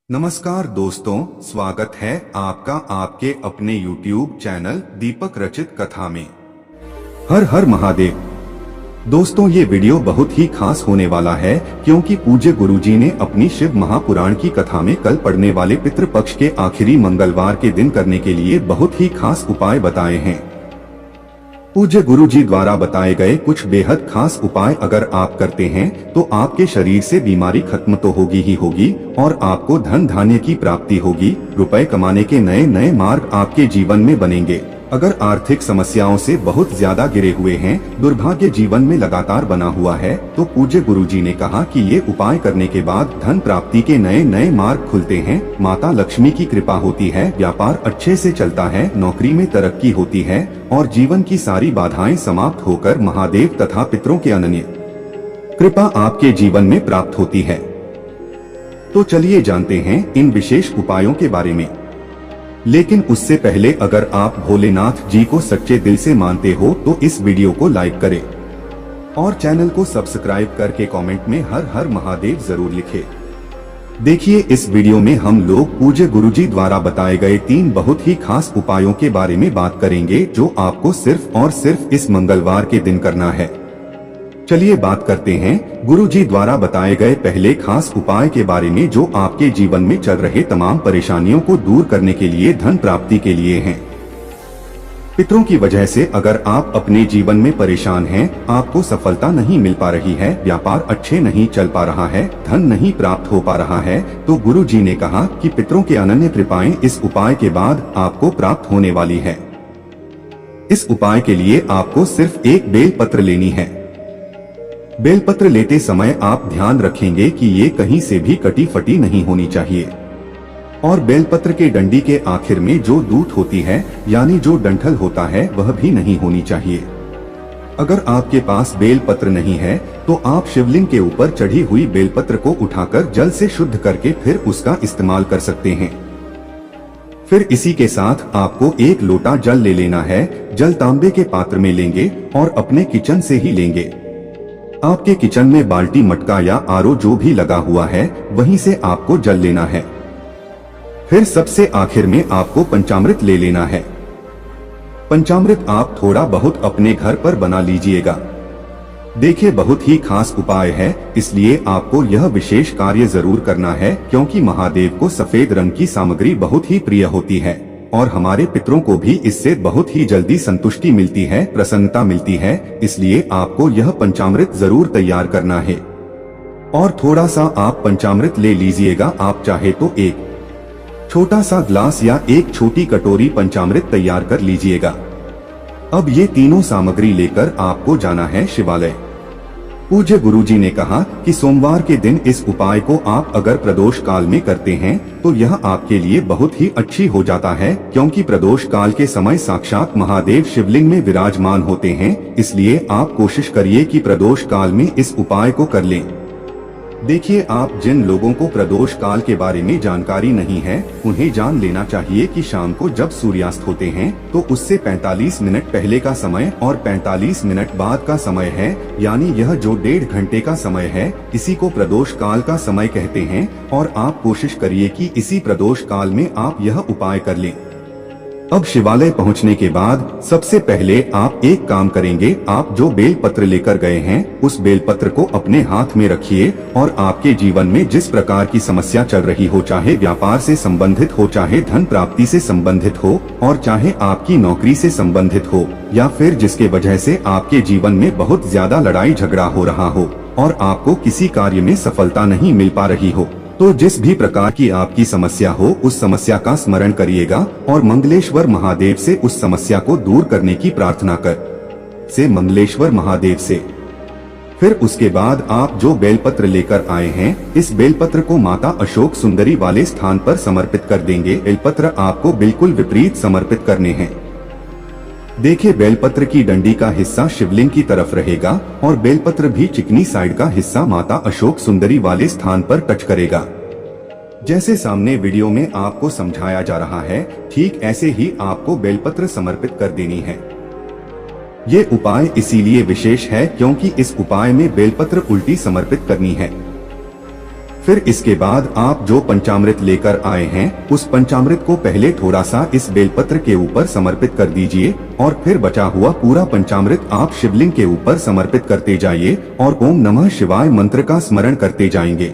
नमस्कार दोस्तों, स्वागत है आपका आपके अपने YouTube चैनल दीपक रचित कथा में। हर हर महादेव। दोस्तों, ये वीडियो बहुत ही खास होने वाला है क्योंकि पूज्य गुरुजी ने अपनी शिव महापुराण की कथा में कल पड़ने वाले पितृपक्ष के आखिरी मंगलवार के दिन करने के लिए बहुत ही खास उपाय बताए हैं। पूज्य गुरुजी द्वारा बताए गए कुछ बेहद खास उपाय अगर आप करते हैं तो आपके शरीर से बीमारी खत्म तो होगी ही होगी और आपको धन धान्य की प्राप्ति होगी। रुपए कमाने के नए नए मार्ग आपके जीवन में बनेंगे। अगर आर्थिक समस्याओं से बहुत ज्यादा घिरे हुए हैं, दुर्भाग्य जीवन में लगातार बना हुआ है, तो पूज्य गुरुजी ने कहा कि ये उपाय करने के बाद धन प्राप्ति के नए नए मार्ग खुलते हैं, माता लक्ष्मी की कृपा होती है, व्यापार अच्छे से चलता है, नौकरी में तरक्की होती है और जीवन की सारी बाधाएं समाप्त होकर महादेव तथा पितरों के अनन्य कृपा आपके जीवन में प्राप्त होती है। तो चलिए जानते हैं इन विशेष उपायों के बारे में। लेकिन उससे पहले अगर आप भोलेनाथ जी को सच्चे दिल से मानते हो तो इस वीडियो को लाइक करें और चैनल को सब्सक्राइब करके कमेंट में हर हर महादेव जरूर लिखें। देखिए, इस वीडियो में हम लोग पूज्य गुरुजी द्वारा बताए गए 3 बहुत ही खास उपायों के बारे में बात करेंगे जो आपको सिर्फ और सिर्फ इस मंगलवार के दिन करना है। चलिए बात करते हैं गुरुजी द्वारा बताए गए पहले खास उपाय के बारे में जो आपके जीवन में चल रहे तमाम परेशानियों को दूर करने के लिए, धन प्राप्ति के लिए हैं। पितरों की वजह से अगर आप अपने जीवन में परेशान हैं, आपको सफलता नहीं मिल पा रही है, व्यापार अच्छे नहीं चल पा रहा है, धन नहीं प्राप्त हो पा रहा है, तो गुरुजी ने कहा कि पितरों के अनन्य कृपाएं इस उपाय के बाद आपको प्राप्त होने वाली है। इस उपाय के लिए आपको सिर्फ एक बेल पत्र लेनी है। बेलपत्र लेते समय आप ध्यान रखेंगे कि ये कहीं से भी कटी फटी नहीं होनी चाहिए और बेलपत्र के डंडी के आखिर में जो दूत होती है यानी जो डंठल होता है वह भी नहीं होनी चाहिए। अगर आपके पास बेलपत्र नहीं है तो आप शिवलिंग के ऊपर चढ़ी हुई बेलपत्र को उठाकर जल से शुद्ध करके फिर उसका इस्तेमाल कर सकते हैं। फिर इसी के साथ आपको एक लोटा जल ले लेना है। जल तांबे के पात्र में लेंगे और अपने किचन से ही लेंगे। आपके किचन में बाल्टी, मटका या आरओ जो भी लगा हुआ है वहीं से आपको जल लेना है। फिर सबसे आखिर में आपको पंचामृत ले लेना है। पंचामृत आप थोड़ा बहुत अपने घर पर बना लीजिएगा। देखिए, बहुत ही खास उपाय है, इसलिए आपको यह विशेष कार्य जरूर करना है क्योंकि महादेव को सफेद रंग की सामग्री बहुत ही प्रिय होती है और हमारे पितरों को भी इससे बहुत ही जल्दी संतुष्टि मिलती है, प्रसन्नता मिलती है। इसलिए आपको यह पंचामृत जरूर तैयार करना है और थोड़ा सा आप पंचामृत ले लीजिएगा। आप चाहे तो एक छोटा सा ग्लास या एक छोटी कटोरी पंचामृत तैयार कर लीजिएगा। अब ये तीनों सामग्री लेकर आपको जाना है शिवालय। पूज्य गुरुजी ने कहा कि सोमवार के दिन इस उपाय को आप अगर प्रदोष काल में करते हैं तो यह आपके लिए बहुत ही अच्छी हो जाता है क्योंकि प्रदोष काल के समय साक्षात महादेव शिवलिंग में विराजमान होते हैं। इसलिए आप कोशिश करिए कि प्रदोष काल में इस उपाय को कर लें। देखिए, आप जिन लोगों को प्रदोष काल के बारे में जानकारी नहीं है उन्हें जान लेना चाहिए कि शाम को जब सूर्यास्त होते हैं तो उससे 45 मिनट पहले का समय और 45 मिनट बाद का समय है, यानी यह जो 1.5 घंटे का समय है, इसी को प्रदोष काल का समय कहते हैं और आप कोशिश करिए कि इसी प्रदोष काल में आप यह उपाय कर लें। अब शिवालय पहुंचने के बाद सबसे पहले आप एक काम करेंगे। आप जो बेल पत्र लेकर गए हैं उस बेल पत्र को अपने हाथ में रखिए और आपके जीवन में जिस प्रकार की समस्या चल रही हो, चाहे व्यापार से संबंधित हो, चाहे धन प्राप्ति से संबंधित हो और चाहे आपकी नौकरी से संबंधित हो या फिर जिसके वजह से आपके जीवन में बहुत ज्यादा लड़ाई झगड़ा हो रहा हो और आपको किसी कार्य में सफलता नहीं मिल पा रही हो, तो जिस भी प्रकार की आपकी समस्या हो उस समस्या का स्मरण करिएगा और मंगलेश्वर महादेव से उस समस्या को दूर करने की प्रार्थना कर से मंगलेश्वर महादेव से। फिर उसके बाद आप जो बेलपत्र लेकर आए हैं इस बेलपत्र को माता अशोक सुंदरी वाले स्थान पर समर्पित कर देंगे। बेलपत्र आपको बिल्कुल विपरीत समर्पित करने हैं। देखिए, बेलपत्र की डंडी का हिस्सा शिवलिंग की तरफ रहेगा और बेलपत्र भी चिकनी साइड का हिस्सा माता अशोक सुंदरी वाले स्थान पर टच करेगा। जैसे सामने वीडियो में आपको समझाया जा रहा है, ठीक ऐसे ही आपको बेलपत्र समर्पित कर देनी है। ये उपाय इसीलिए विशेष है क्योंकि इस उपाय में बेलपत्र उल्टी समर्पित करनी है। फिर इसके बाद आप जो पंचामृत लेकर आए हैं उस पंचामृत को पहले थोड़ा सा इस बेलपत्र के ऊपर समर्पित कर दीजिए और फिर बचा हुआ पूरा पंचामृत आप शिवलिंग के ऊपर समर्पित करते जाइए और ओम नमः शिवाय मंत्र का स्मरण करते जाएंगे।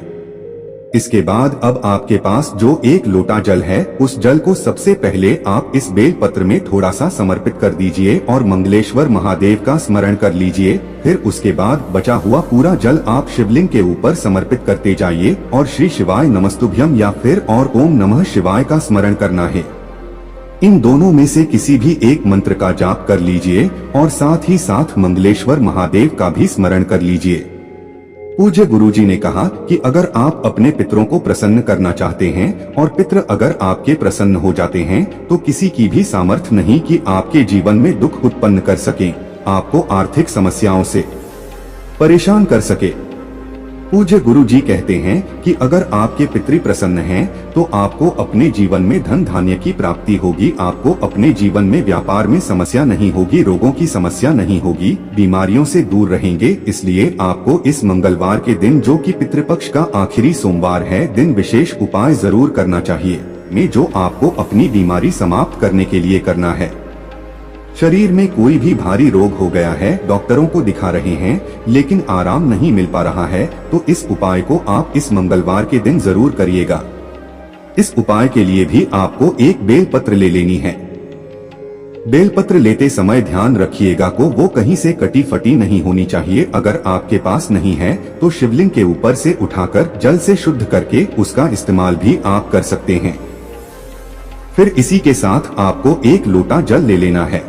इसके बाद अब आपके पास जो एक लोटा जल है उस जल को सबसे पहले आप इस बेल पत्र में थोड़ा सा समर्पित कर दीजिए और मंगलेश्वर महादेव का स्मरण कर लीजिए। फिर उसके बाद बचा हुआ पूरा जल आप शिवलिंग के ऊपर समर्पित करते जाइए और श्री शिवाय नमस्तुभ्यम या फिर और ओम नमः शिवाय का स्मरण करना है। इन दोनों में से किसी भी एक मंत्र का जाप कर लीजिए और साथ ही साथ मंगलेश्वर महादेव का भी स्मरण कर लीजिए। पूज्य गुरुजी ने कहा कि अगर आप अपने पितरों को प्रसन्न करना चाहते हैं और पितृ अगर आपके प्रसन्न हो जाते हैं तो किसी की भी सामर्थ्य नहीं कि आपके जीवन में दुख उत्पन्न कर सके, आपको आर्थिक समस्याओं से परेशान कर सके। पूज्य गुरुजी कहते हैं कि अगर आपके पितृ प्रसन्न हैं तो आपको अपने जीवन में धन धान्य की प्राप्ति होगी, आपको अपने जीवन में व्यापार में समस्या नहीं होगी, रोगों की समस्या नहीं होगी, बीमारियों से दूर रहेंगे। इसलिए आपको इस मंगलवार के दिन जो कि पितृपक्ष का आखिरी सोमवार है दिन विशेष उपाय जरूर करना चाहिए में जो आपको अपनी बीमारी समाप्त करने के लिए करना है। शरीर में कोई भी भारी रोग हो गया है, डॉक्टरों को दिखा रहे हैं लेकिन आराम नहीं मिल पा रहा है तो इस उपाय को आप इस मंगलवार के दिन जरूर करिएगा। इस उपाय के लिए भी आपको एक बेलपत्र ले लेनी है। बेलपत्र लेते समय ध्यान रखिएगा को वो कहीं से कटी फटी नहीं होनी चाहिए। अगर आपके पास नहीं है तो शिवलिंग के ऊपर से उठाकर जल से शुद्ध करके उसका इस्तेमाल भी आप कर सकते हैं। फिर इसी के साथ आपको एक लोटा जल ले लेना है।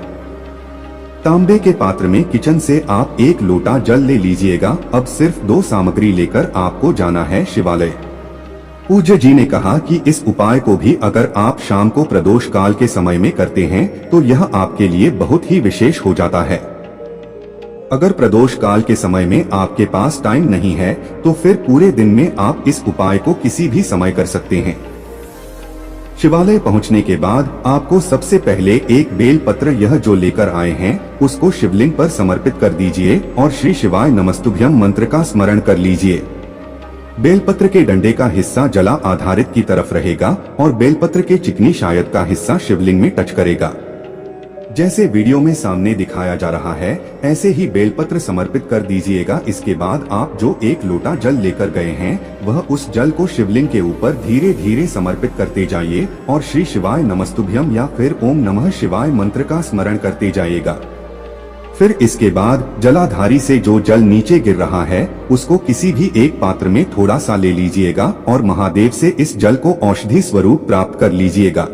तांबे के पात्र में किचन से आप एक लोटा जल ले लीजिएगा। अब सिर्फ 2 सामग्री लेकर आपको जाना है शिवालय। पूज्य जी ने कहा कि इस उपाय को भी अगर आप शाम को प्रदोष काल के समय में करते हैं तो यह आपके लिए बहुत ही विशेष हो जाता है। अगर प्रदोष काल के समय में आपके पास टाइम नहीं है तो फिर पूरे दिन में आप इस उपाय को किसी भी समय कर सकते हैं। शिवालय पहुंचने के बाद आपको सबसे पहले एक बेल पत्र यह जो लेकर आए हैं उसको शिवलिंग पर समर्पित कर दीजिए और श्री शिवाय नमस्तुभ्यम मंत्र का स्मरण कर लीजिए। बेलपत्र के डंडे का हिस्सा जला आधारित की तरफ रहेगा और बेलपत्र के चिकनी शायद का हिस्सा शिवलिंग में टच करेगा। जैसे वीडियो में सामने दिखाया जा रहा है ऐसे ही बेलपत्र समर्पित कर दीजिएगा। इसके बाद आप जो एक लोटा जल लेकर गए हैं वह उस जल को शिवलिंग के ऊपर धीरे धीरे समर्पित करते जाइए और श्री शिवाय नमस्तुभ्यम या फिर ओम नमः शिवाय मंत्र का स्मरण करते जाइएगा। फिर इसके बाद जलाधारी से जो जल नीचे गिर रहा है उसको किसी भी एक पात्र में थोड़ा सा ले लीजिएगा और महादेव से इस जल को औषधि स्वरूप प्राप्त कर लीजिएगा।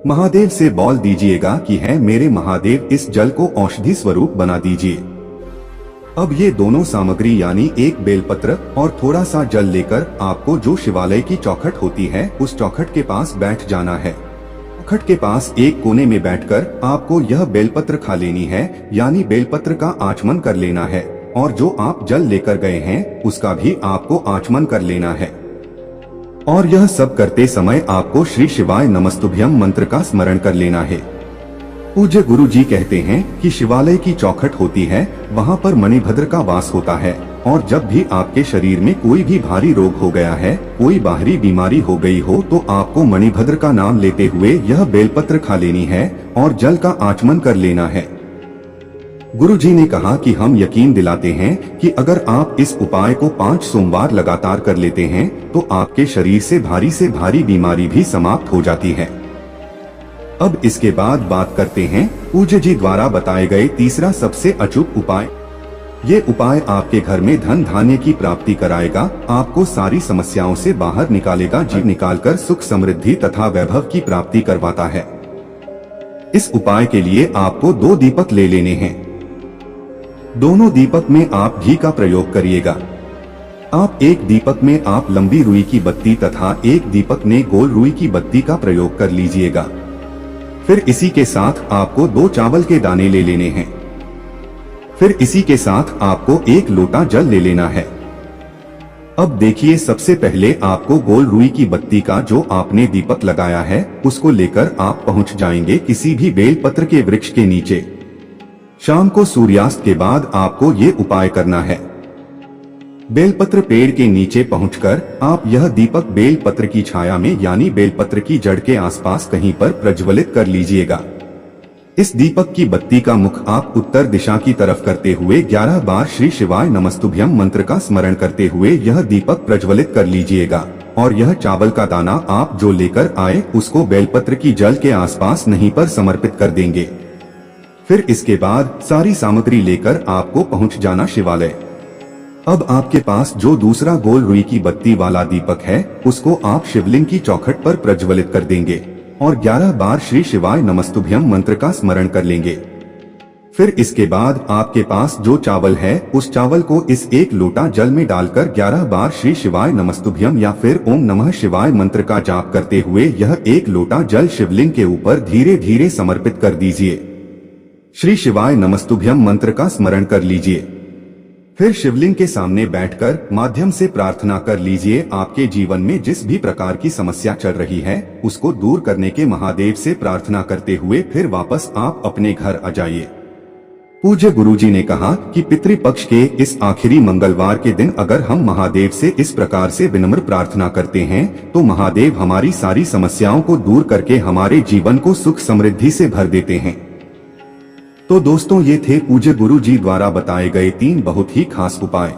महादेव से बोल दीजिएगा कि है मेरे महादेव इस जल को औषधि स्वरूप बना दीजिए। अब ये दोनों सामग्री यानी एक बेलपत्र और थोड़ा सा जल लेकर आपको जो शिवालय की चौखट होती है उस चौखट के पास बैठ जाना है। चौखट के पास एक कोने में बैठकर आपको यह बेलपत्र खा लेनी है यानी बेलपत्र का आचमन कर लेना है और जो आप जल लेकर गए हैं उसका भी आपको आचमन कर लेना है। और यह सब करते समय आपको श्री शिवाय नमस्तुभ्यम मंत्र का स्मरण कर लेना है। पूज्य गुरु जी कहते हैं कि शिवालय की चौखट होती है वहाँ पर मणिभद्र का वास होता है और जब भी आपके शरीर में कोई भी भारी रोग हो गया है, कोई बाहरी बीमारी हो गई हो तो आपको मणिभद्र का नाम लेते हुए यह बेलपत्र खा लेनी है और जल का आचमन कर लेना है। गुरु जी ने कहा कि हम यकीन दिलाते हैं कि अगर आप इस उपाय को 5 सोमवार लगातार कर लेते हैं तो आपके शरीर से भारी बीमारी भी समाप्त हो जाती है। अब इसके बाद बात करते हैं पूज्य जी द्वारा बताए गए तीसरा सबसे अचूक उपाय। ये उपाय आपके घर में धन धान्य की प्राप्ति कराएगा, आपको सारी समस्याओं से बाहर निकालेगा, जीव निकालकर सुख समृद्धि तथा वैभव की प्राप्ति करवाता है। इस उपाय के लिए आपको 2 दीपक ले लेने हैं। दोनों दीपक में आप घी का प्रयोग करिएगा। आप एक दीपक में आप लंबी रुई की बत्ती तथा एक दीपक में गोल रुई की बत्ती का प्रयोग कर लीजिएगा। फिर इसी के साथ आपको 2 चावल के दाने ले लेने हैं। फिर इसी के साथ आपको एक लोटा जल ले लेना है। अब देखिए सबसे पहले आपको गोल रुई की बत्ती का जो आपने दीपक लगाया है उसको लेकर आप पहुंच जाएंगे किसी भी बेलपत्र के वृक्ष के नीचे। शाम को सूर्यास्त के बाद आपको ये उपाय करना है। बेलपत्र पेड़ के नीचे पहुंचकर आप यह दीपक बेलपत्र की छाया में यानी बेलपत्र की जड़ के आसपास कहीं पर प्रज्वलित कर लीजिएगा। इस दीपक की बत्ती का मुख आप उत्तर दिशा की तरफ करते हुए 11 बार श्री शिवाय नमस्तुभ्यम मंत्र का स्मरण करते हुए यह दीपक प्रज्वलित कर लीजिएगा। और यह चावल का दाना आप जो लेकर आए उसको बेलपत्र की जल के आसपास नहीं पर समर्पित कर देंगे। फिर इसके बाद सारी सामग्री लेकर आपको पहुंच जाना शिवालय। अब आपके पास जो दूसरा गोल रुई की बत्ती वाला दीपक है उसको आप शिवलिंग की चौखट पर प्रज्वलित कर देंगे और 11 बार श्री शिवाय नमस्तुभ्यम मंत्र का स्मरण कर लेंगे। फिर इसके बाद आपके पास जो चावल है उस चावल को इस एक लोटा जल में डालकर 11 बार श्री शिवाय नमस्तुभ्यम या फिर ओम नमः शिवाय मंत्र का जाप करते हुए यह एक लोटा जल शिवलिंग के ऊपर धीरे धीरे समर्पित कर दीजिए। श्री शिवाय नमस्तुभ्यम मंत्र का स्मरण कर लीजिए। फिर शिवलिंग के सामने बैठकर माध्यम से प्रार्थना कर लीजिए। आपके जीवन में जिस भी प्रकार की समस्या चल रही है उसको दूर करने के महादेव से प्रार्थना करते हुए फिर वापस आप अपने घर आ जाइए। पूज्य गुरुजी ने कहा कि पितृपक्ष के इस आखिरी मंगलवार के दिन अगर हम महादेव से इस प्रकार से विनम्र प्रार्थना करते हैं तो महादेव हमारी सारी समस्याओं को दूर करके हमारे जीवन को सुख समृद्धि से भर देते हैं। तो दोस्तों ये थे पूज्य गुरुजी द्वारा बताए गए 3 बहुत ही खास उपाय।